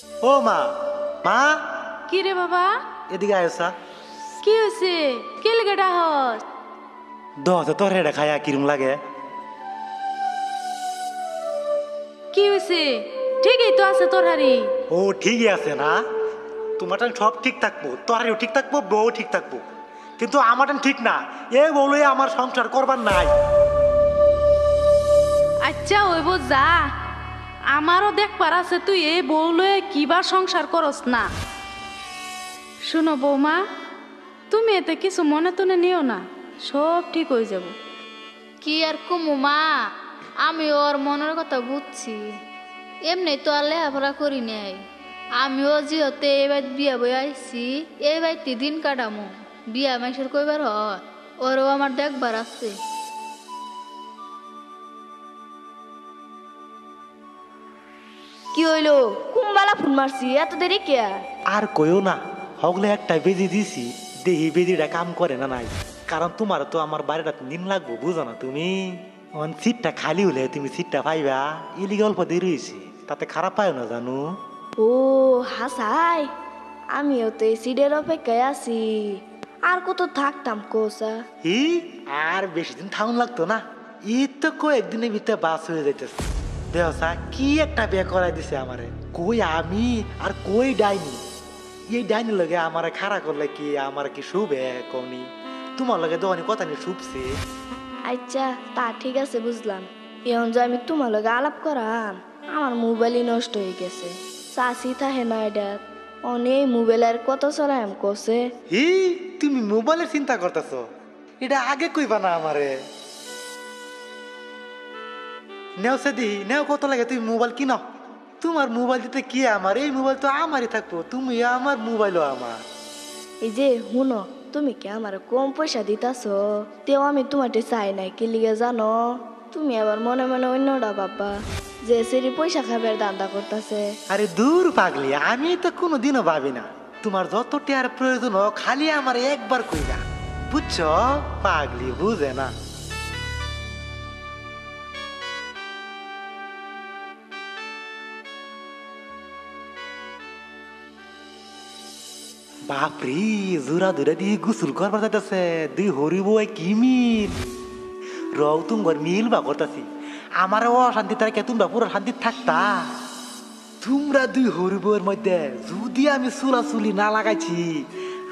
ও মা, মা কি রে বাবা? এদিকে আয়সা। কি হয়েছে? কে লেগে ডাহস? দশ তোর হেডা খায়া কিরম লাগে? কি হয়েছে? ঠিকই তো আছে তোর হারি। ও ঠিকই আছে না, তোমারটা সব ঠিক থাকবো, তোরাও ঠিক থাকবো, বউ ঠিক থাকবো, কিন্তু আমারটা ঠিক না। এ বলে আমার সংসার করবার নাই। আচ্ছা ওইব যা, আমারও দেখবার আছে তুই এই বউ লয়ে কিবা সংসার করস না। শুনো বৌমা, তুমি এতে কিছু মনে তুনে নিও না, সব ঠিক হয়ে যাব। কি আর কুমু মা, আমি ওর মনের কথা বুঝছি। এমনি তো আর লেখাপড়া করি নাই। আমিও যেহেতু এবার বিয়া বই আইছি, এই বাড়িতে দিন কাটামো। বিয়া মাসের কইবার হয়, ওরও আমার দেখবার আছে। কি হইলো? কুম্বালা ফোন মারছি, এত দেরি কে? আর কইও না, হগলে একটা বেজি দিছি, দেহি বেজিটা কাম করে না নাই। কারণ তোমার তো আমার বাড়িটা দিন লাগবো, বুঝো না তুমি? সিটটা খালি হলে তুমি সিটটা পাইবা, ইলি গল্প দিয়ে রয়েছে, তাতে খারাপ পাও না জানো? ও হাসাই, আমিও তো এই সিডের অপেক্ষায় আছি। আর কত থাকতাম কোসা? ই আর বেশি দিন থাকুন লাগতো না, ই তো কয়েকদিনের ভিতরে বাস হয়ে যাইতেছে। দেহসা কি একটা বিয়ে করাই দিছে আমারে, কই আমি আর কই ডাইনি। এই ডাইনি লগে আমার খাড়া করলে কি আমার কি শুবে কনি? তোমার লগে দোকানি কথা নিয়ে শুভছে। আচ্ছা তা ঠিক আছে, বুঝলাম। এখন যে আমি তোমার লগে আলাপ করাম, আমার মোবাইলই নষ্ট হয়ে গেছে। চাষি থাহে না এটা অনেক মোবাইলের কত চলাম কষে। হি তুমি মোবাইলের চিন্তা করতেছ, এটা আগে কইবা না আমারে। নেও সেদি নেও, কত লাগে তুমি মোবাইল কিনো। তোমার মোবাইল দিতে কি আমার, এই মোবাইল তো আমারই থাকবো, তুমি আমার মোবাইলও আমার। এই যে শুনো, তুমি কি আমার কম পয়সা দিতাছ? তেও আমি তোমাকে চাই নাই, কি লিগে জানো? তুমি আবার মনে মনে অন্যটা বাবা যে সেরি পয়সা খাবার দান্দা করতেছে। আরে দূর পাগলি, আমি তো কোনোদিনও ভাবি না। তোমার যত টিয়ার প্রয়োজন হোক খালি আমার একবার কইরা, বুঝছো? পাগলি বুঝে না। বাপরে, জোড়া ধরে দিয়ে গোসল করবার যাইতেছে, দুই হরিব কি মিল। রও তুমগর মিল বা করতেছি, আমার অশান্তি তার কে তোমরা পুরো শান্তি থাকতা? তোমরা দুই হরিবের মধ্যে যদি আমি চুলাচুলি না লাগাইছি,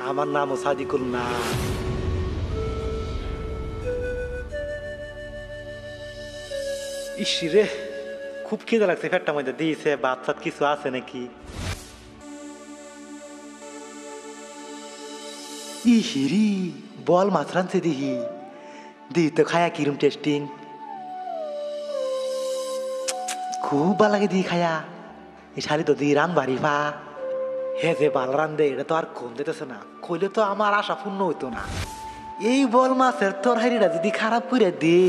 আমার নামও সাদিকুল না। ইসিরে খুব খিদে লাগছে, পেটটার মধ্যে দিয়েছে, বাচ্চা কিছু আছে নাকি? ইহিরি বল মাছ রানছে দিহি, দিহি তো খায়া কিরম টেস্টিং, খুব ভালো লাগে দিহি খায়া। এই শাড়ি তো দিহি রান বাড়ি পা, হে যে বাল রান্ধে এটা তো আর কম দিতেছে না, কইলে তো আমার আশা পূর্ণ হইতো না। এই বল মাছের তরকারিটা যদি খারাপ করে দে,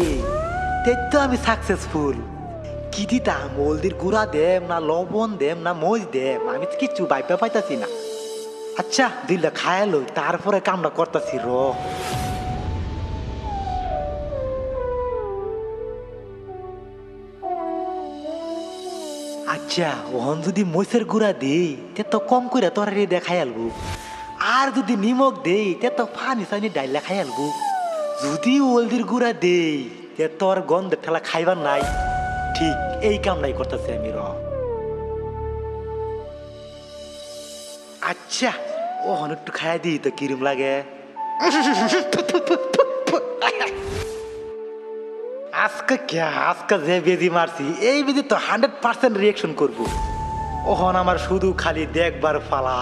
তো আমি সাকসেসফুল। কি দিতাম, হলদির গুঁড়া দেম না লবণ দেম না মরিচ দেম, আমি তো কিচ্ছু ভাইবা পাইতাছি না। আচ্ছা দিলে খায়ালো, তারপরে কামটা করতেছি র। আচ্ছা ওহন যদি মরিচের গুঁড়া দেই তে তো কম করে তরকারি দিয়ে খাই আলবো, আর যদি নিমক দেই তে তো ফানি সানি ডাইলা খাই আলবো। যদি হলদির গুঁড়া দেই তে তোর গন্ধের ঠেলা খাইবার নাই। ঠিক এই কামটাই করতেছি আমি র। আচ্ছা ওহন একটু খাইয়া দিই তো কিরম লাগে। আজকে যে বেজি মারছি, এই বেজি তো 100% রিয়েকশন করবো। ওহন আমার শুধু খালি দেখবার ফালা।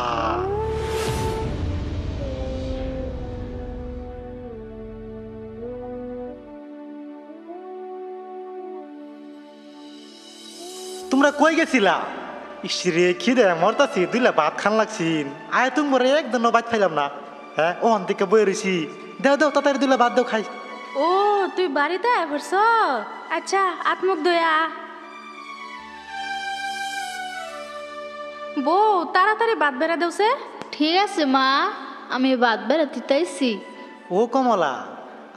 তোমরা কই গেছিলা? ইসরে খিদে মরতাছি, দুইলা ভাত খান লাগছিন। আয় তুমি একদম ভাত খাইলাম না। হ্যাঁ ওখান থেকে বই রয়েছি, দেও দেও তাড়াতাড়ি দুইলা ভাত দেও খাই। ও তুই বাড়িতে আইবছ? আচ্ছা আত্মুখ দয়া। বউ তাড়াতাড়ি বাদ বেড়া দেওছে। ঠিক আছে মা, আমি বাদ বেড়াতে তাইছি। ও কমলা,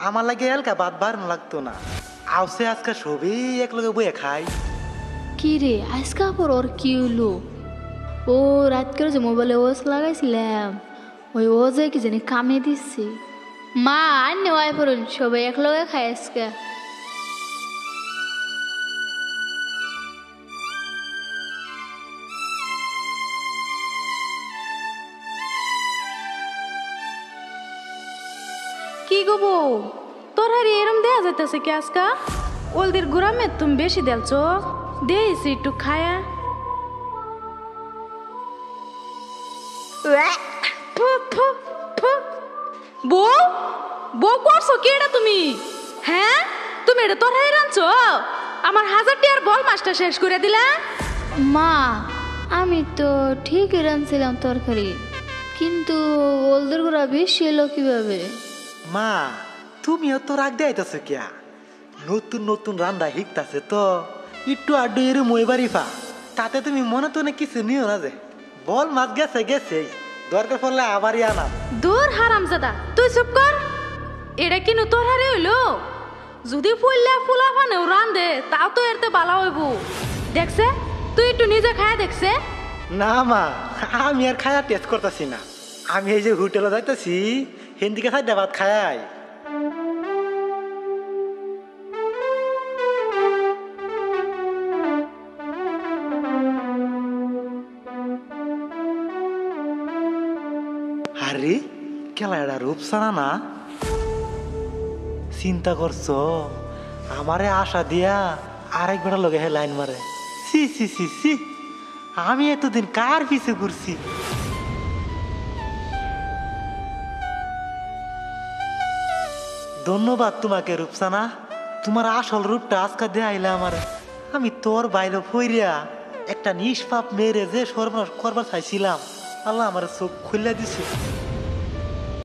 আমার লাগে এলকা ভাত বাড়ানো লাগতো না, আউসে আজকে সবই এক লগে বইয়ে খাই। কি রে আজকা পর ওর কি হইলো? ও রাত করে যে মোবাইলে ওস লাগাইছিলাম ওই ও যে কি জানি কামে দিচ্ছে মা আর নেওয়াই পড়ুন সবাই এক লগে খাই আজকে কি গো বউ তোর হারি এরম দেয়া যাইতেছে কি আজকা ওলদের গুড়ামে তুমি বেশি দেলছো দেইছি একটু খায়া ফু, ফু, ফু। বউ বউ করছো কি এটা তুমি হ্যাঁ তুমি এটা তোর হারি রাঁধছো আমার 1000 টাকার বল মাছটা শেষ করে দিলা মা আমি তো ঠিকই রাঁধছিলাম তরকারি কিন্তু ওলদের গুড়া বেশি এলো কিভাবে মা তুমিও তো রাগ দেয়াইতেছো কিয়া নতুন নতুন রান্না শিখতাছে তো একটু আড্ডু এরম মই বাড়িফা তাতে তুমি মনে তো না কিছু নিও না যে বল মাছ গেছে গেছে দরকার পড়লে আবারই আনা দূর হারামজাদা তুই চুপ কর এটা কিনু তোর হারে হইলো যদি ফুললে ফুলা ফানেও রান্ধে তাও তো এরতে বালা হইব দেখছে তুই একটু নিজে খায়া দেখছে না মা আমি আর খায়া টেস্ট করতেছি না আমি এই যে হোটেলে যাইতেছি হিন্দিকে খাইতে ভাত খাই আরে কেলা এটা রূপসানা না চিন্তা করছো আমারে আশা দিয়া আরেকবার লগে হে লাইন মারে সি সি সি সি আমি এতদিন কার পিছে ঘুরছি ধন্যবাদ তোমাকে রূপসানা তোমার আসল রূপটা আজকে দেখাইলে আমার আমি তোর বাইরে ফইরিয়া একটা নিষ্পাপ মেরে যে সর্বনাশ করবার চাইছিলাম আল্লাহ আমার চোখ খুলে দিছে